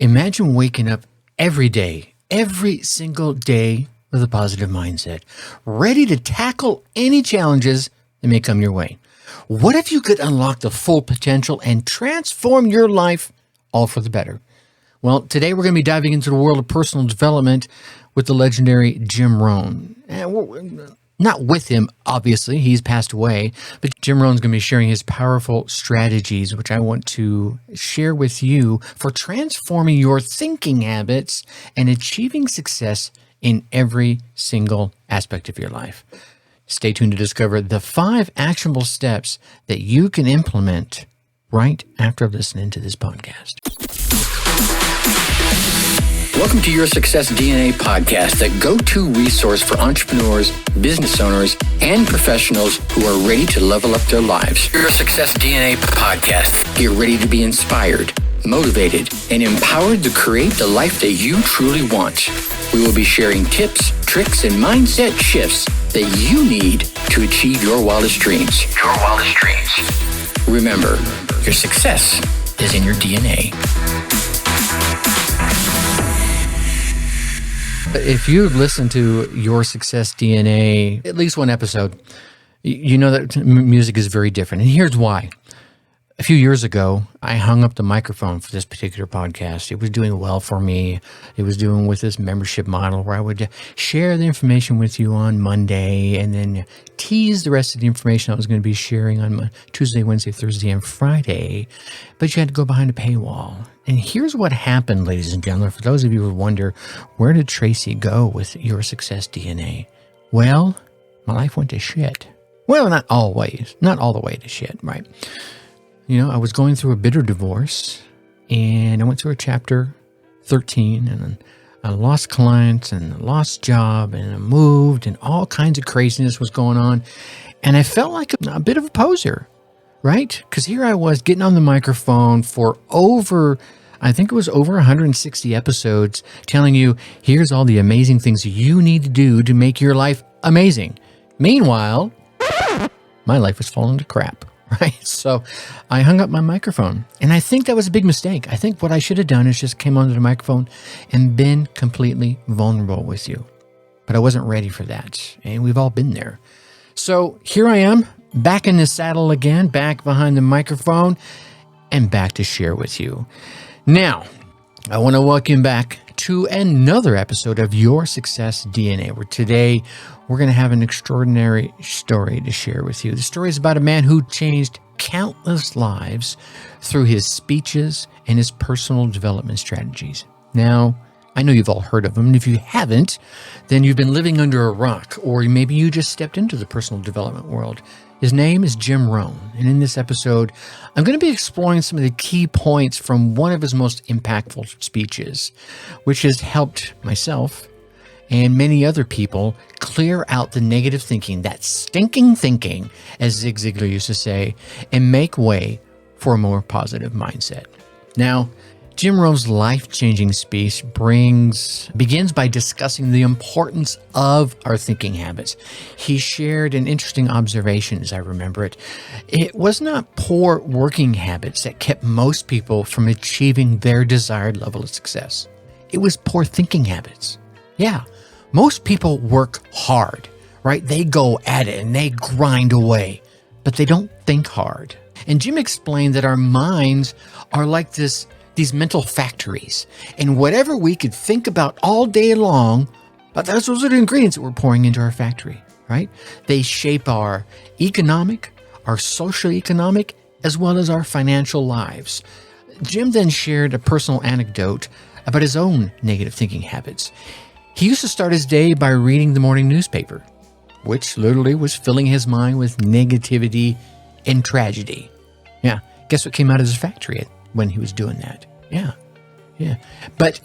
Imagine waking up every day, every single day with a positive mindset, ready to tackle any challenges that may come your way. What if you could unlock the full potential and transform your life all for the better? Well, today we're going to be diving into the world of personal development with the legendary Jim Rohn. Not with him, obviously, he's passed away, but Jim Rohn's going to be sharing his powerful strategies, which I want to share with you for transforming your thinking habits and achieving success in every single aspect of your life. Stay tuned to discover the 5 actionable steps that you can implement right after listening to this podcast. Welcome to Your Success DNA podcast, the go-to resource for entrepreneurs, business owners, and professionals who are ready to level up their lives. Your Success DNA podcast. Get ready to be inspired, motivated, and empowered to create the life that you truly want. We will be sharing tips, tricks, and mindset shifts that you need to achieve your wildest dreams. Remember, your success is in your DNA. If you've listened to Your Success DNA, at least one episode, you know that music is very different. And here's why. A few years ago, I hung up the microphone for this particular podcast. It was doing well for me. It was doing with this membership model where I would share the information with you on Monday and then tease the rest of the information I was going to be sharing on Tuesday, Wednesday, Thursday, and Friday. But you had to go behind a paywall. And here's what happened, ladies and gentlemen, for those of you who wonder, where did Tracy go with Your Success DNA? Well, my life went to shit. Well, not always. Not all the way to shit, right? You know, I was going through a bitter divorce, and I went through a chapter 13, and I lost clients, and I lost job, and I moved, and all kinds of craziness was going on. And I felt like a bit of a poser, right? Because here I was getting on the microphone for over 160 episodes, telling you, here's all the amazing things you need to do to make your life amazing. Meanwhile, my life was falling to crap. Right. So I hung up my microphone, and I think that was a big mistake. I think what I should have done is just came onto the microphone and been completely vulnerable with you. But I wasn't ready for that. And we've all been there. So here I am back in the saddle again, back behind the microphone, and back to share with you. Now, I want to welcome back to another episode of Your Success DNA, where today we're going to have an extraordinary story to share with you. The story is about a man who changed countless lives through his speeches and his personal development strategies. Now, I know you've all heard of him, and if you haven't, then you've been living under a rock, or maybe you just stepped into the personal development world. His name is Jim Rohn, and in this episode, I'm going to be exploring some of the key points from one of his most impactful speeches, which has helped myself and many other people clear out the negative thinking, that stinking thinking, as Zig Ziglar used to say, and make way for a more positive mindset. Now, Jim Rohn's life-changing speech begins by discussing the importance of our thinking habits. He shared an interesting observation, as I remember it. It was not poor working habits that kept most people from achieving their desired level of success. It was poor thinking habits. Yeah, most people work hard, right? They go at it and they grind away, but they don't think hard. And Jim explained that our minds are like these mental factories, and whatever we could think about all day long, but those are the ingredients that we're pouring into our factory, right? They shape our economic, our socio-economic, as well as our financial lives. Jim then shared a personal anecdote about his own negative thinking habits. He used to start his day by reading the morning newspaper, which literally was filling his mind with negativity and tragedy. Yeah, guess what came out of his factory when he was doing that? Yeah. But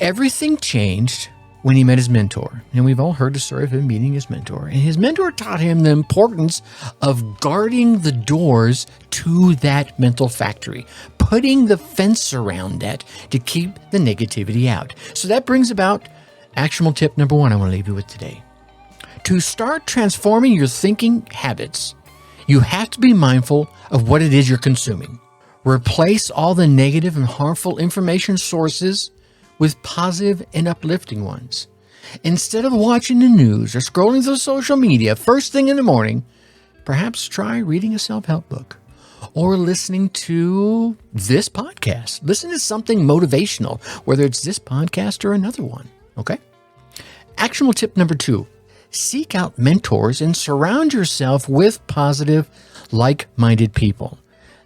everything changed when he met his mentor. And we've all heard the story of him meeting his mentor. And his mentor taught him the importance of guarding the doors to that mental factory, putting the fence around that to keep the negativity out. So that brings about actionable tip number 1 I want to leave you with today. To start transforming your thinking habits, you have to be mindful of what it is you're consuming. Replace all the negative and harmful information sources with positive and uplifting ones. Instead of watching the news or scrolling through social media first thing in the morning, perhaps try reading a self-help book or listening to this podcast. Listen to something motivational, whether it's this podcast or another one, okay? Actionable tip number 2, seek out mentors and surround yourself with positive, like-minded people.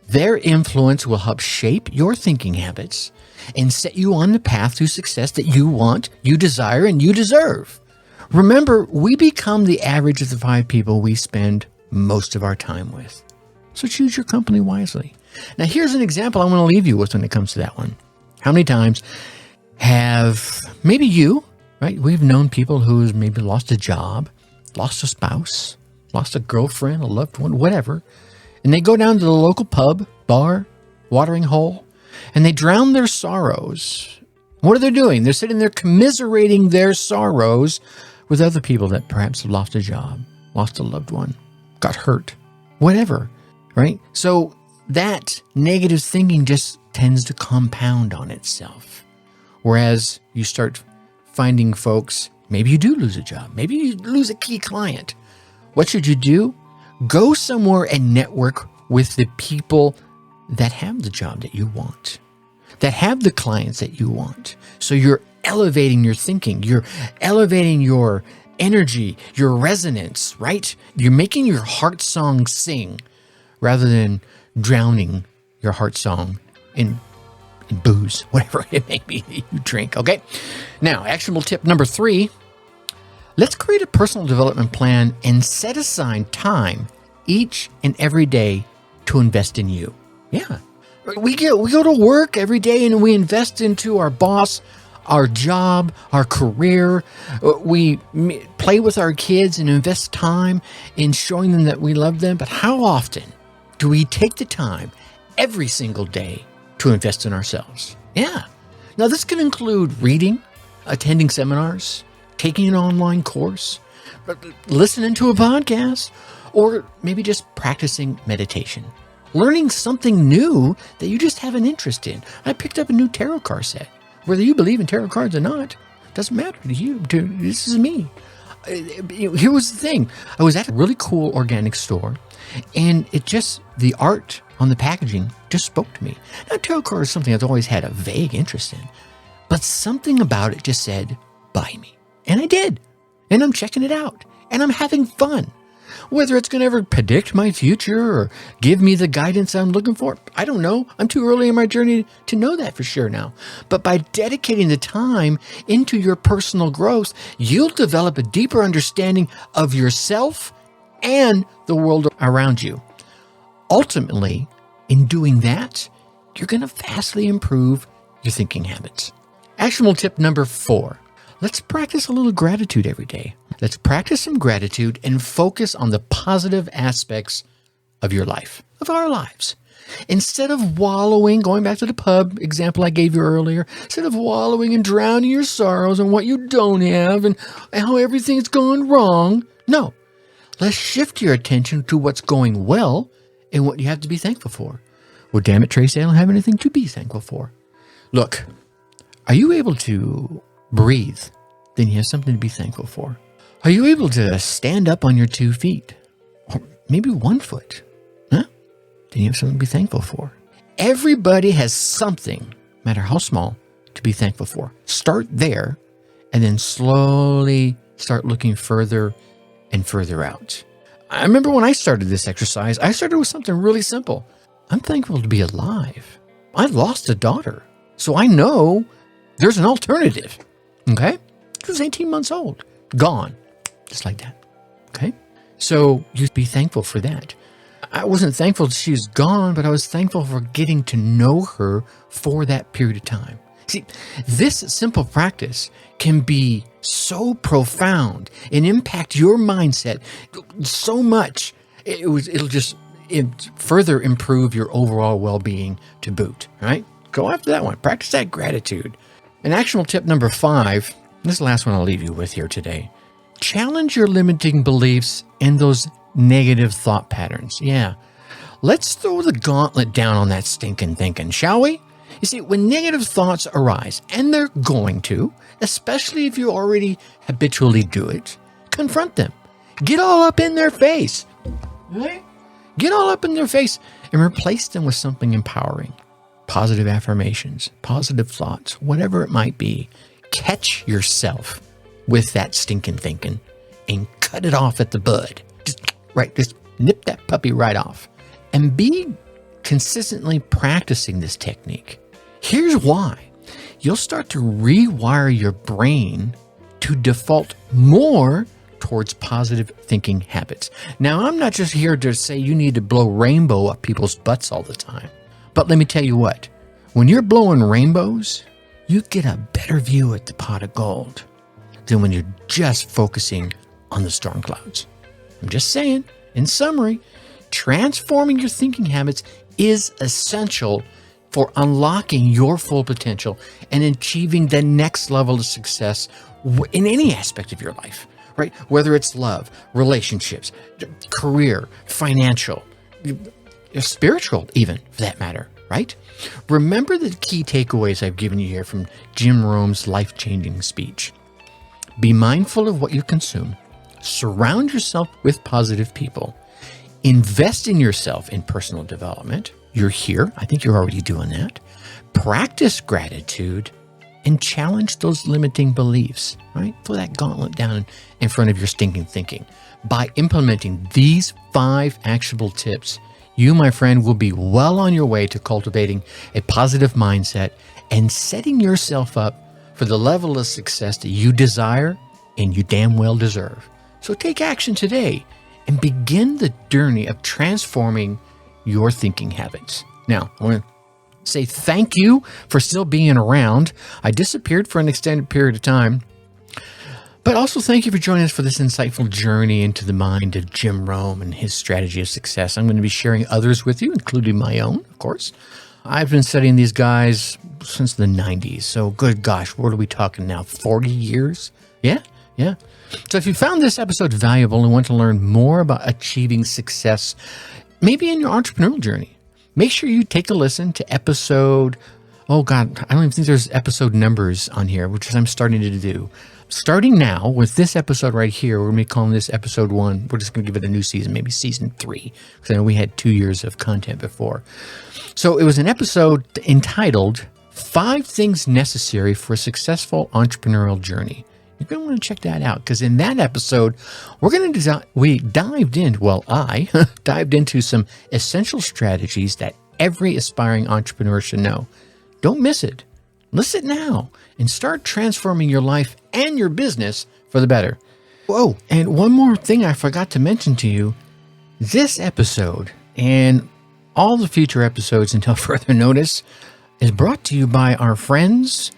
Their influence will help shape your thinking habits and set you on the path to success that you want, you desire, and you deserve. Remember, we become the average of the 5 people we spend most of our time with. So choose your company wisely. Now, here's an example I want to leave you with when it comes to that one. How many times have maybe you, right? We've known people who's maybe lost a job, lost a spouse, lost a girlfriend, a loved one, whatever. And they go down to the local pub, bar, watering hole, and they drown their sorrows. What are they doing? They're sitting there commiserating their sorrows with other people that perhaps have lost a job, lost a loved one, got hurt, whatever, right? So that negative thinking just tends to compound on itself. Whereas you start finding folks, maybe you do lose a job, maybe you lose a key client. What should you do? Go somewhere and network with the people that have the job that you want, that have the clients that you want. So you're elevating your thinking, you're elevating your energy, your resonance, right? You're making your heart song sing rather than drowning your heart song in booze, whatever it may be you drink, okay? Now, actionable tip number 3, let's create a personal development plan and set aside time each and every day to invest in you. Yeah. We go to work every day and we invest into our boss, our job, our career. We play with our kids and invest time in showing them that we love them. But how often do we take the time every single day to invest in ourselves? Yeah. Now, this can include reading, attending seminars, taking an online course, listening to a podcast, or maybe just practicing meditation. Learning something new that you just have an interest in. I picked up a new tarot card set. Whether you believe in tarot cards or not, doesn't matter to you. This is me. Here was the thing. I was at a really cool organic store, and the art on the packaging just spoke to me. Now, tarot card is something I've always had a vague interest in, but something about it just said, buy me. And I did. And I'm checking it out. And I'm having fun. Whether it's going to ever predict my future or give me the guidance I'm looking for, I don't know. I'm too early in my journey to know that for sure now. But by dedicating the time into your personal growth, you'll develop a deeper understanding of yourself and the world around you. Ultimately, in doing that, you're going to vastly improve your thinking habits. Actionable tip number 4. Let's practice a little gratitude every day. Let's practice some gratitude and focus on the positive aspects of your life, of our lives. Instead of wallowing, going back to the pub example I gave you earlier, instead of wallowing and drowning your sorrows and what you don't have and how everything's gone wrong, no. Let's shift your attention to what's going well and what you have to be thankful for. Well, damn it, Tracy, I don't have anything to be thankful for. Look, are you able to breathe? Then you have something to be thankful for. Are you able to stand up on your 2 feet? Or maybe 1 foot? Huh? Then you have something to be thankful for. Everybody has something, no matter how small, to be thankful for. Start there, and then slowly start looking further and further out. I remember when I started this exercise, I started with something really simple. I'm thankful to be alive. I lost a daughter, so I know there's an alternative. Okay? She was 18 months old. Gone. Just like that. Okay? So you be thankful for that. I wasn't thankful that she was gone, but I was thankful for getting to know her for that period of time. See, this simple practice can be so profound and impact your mindset so much. It'll just further improve your overall well-being to boot. Right? Go after that one. Practice that gratitude. And actionable tip number 5, this is the last one I'll leave you with here today. Challenge your limiting beliefs and those negative thought patterns. Yeah. let's throw the gauntlet down on that stinking thinking, shall we? You see, when negative thoughts arise, and they're going to, especially if you already habitually do it, confront them. Get all up in their face. Right? Get all up in their face and replace them with something empowering. Positive affirmations, positive thoughts, whatever it might be. Catch yourself with that stinking thinking and cut it off at the bud. Just nip that puppy right off. And be consistently practicing this technique. Here's why. You'll start to rewire your brain to default more towards positive thinking habits. Now, I'm not just here to say you need to blow rainbow up people's butts all the time. But let me tell you what, when you're blowing rainbows, you get a better view at the pot of gold than when you're just focusing on the storm clouds. I'm just saying, in summary, transforming your thinking habits is essential for unlocking your full potential and achieving the next level of success in any aspect of your life, right? Whether it's love, relationships, career, financial, spiritual even, for that matter, right? Remember the key takeaways I've given you here from Jim Rohn's life-changing speech. Be mindful of what you consume. Surround yourself with positive people. Invest in yourself in personal development. You're here. I think you're already doing that. Practice gratitude and challenge those limiting beliefs, right? Throw that gauntlet down in front of your stinking thinking. By implementing these 5 actionable tips, you, my friend, will be well on your way to cultivating a positive mindset and setting yourself up for the level of success that you desire and you damn well deserve. So take action today and begin the journey of transforming your thinking habits. Now, I want to say thank you for still being around. I disappeared for an extended period of time, but also thank you for joining us for this insightful journey into the mind of Jim Rohn and his strategy of success. I'm going to be sharing others with you, including my own, of course. I've been studying these guys since the 90s. So good gosh, what are we talking now? 40 years? Yeah. So if you found this episode valuable and want to learn more about achieving success, maybe in your entrepreneurial journey, make sure you take a listen to episode, I don't even think there's episode numbers on here, which is I'm starting to do. Starting now with this episode right here, we're going to be calling this episode 1. We're just going to give it a new season, maybe season 3, because I know we had 2 years of content before. So it was an episode entitled 5 Things Necessary for a Successful Entrepreneurial Journey. You're going to want to check that out, because in that episode, I dived into some essential strategies that every aspiring entrepreneur should know. Don't miss it. Listen now and start transforming your life and your business for the better. Whoa, and one more thing I forgot to mention to you. This episode and all the future episodes until further notice is brought to you by our friends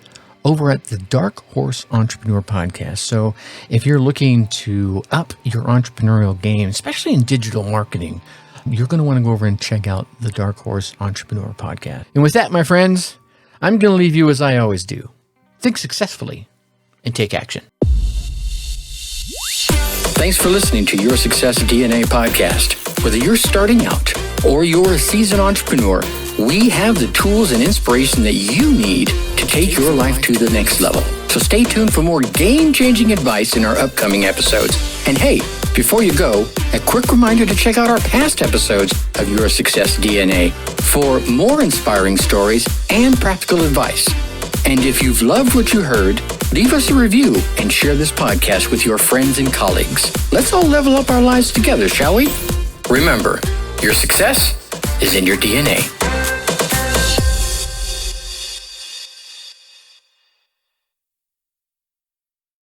over at the Dark Horse Entrepreneur Podcast. So if you're looking to up your entrepreneurial game, especially in digital marketing, you're going to want to go over and check out the Dark Horse Entrepreneur Podcast. And with that, my friends, I'm going to leave you as I always do. Think successfully and take action. Thanks for listening to Your Success DNA podcast. Whether you're starting out or you're a seasoned entrepreneur, we have the tools and inspiration that you need to take your life to the next level. So stay tuned for more game-changing advice in our upcoming episodes. And hey, before you go, a quick reminder to check out our past episodes of Your Success DNA for more inspiring stories and practical advice. And if you've loved what you heard, leave us a review and share this podcast with your friends and colleagues. Let's all level up our lives together, shall we? Remember, your success is in your DNA.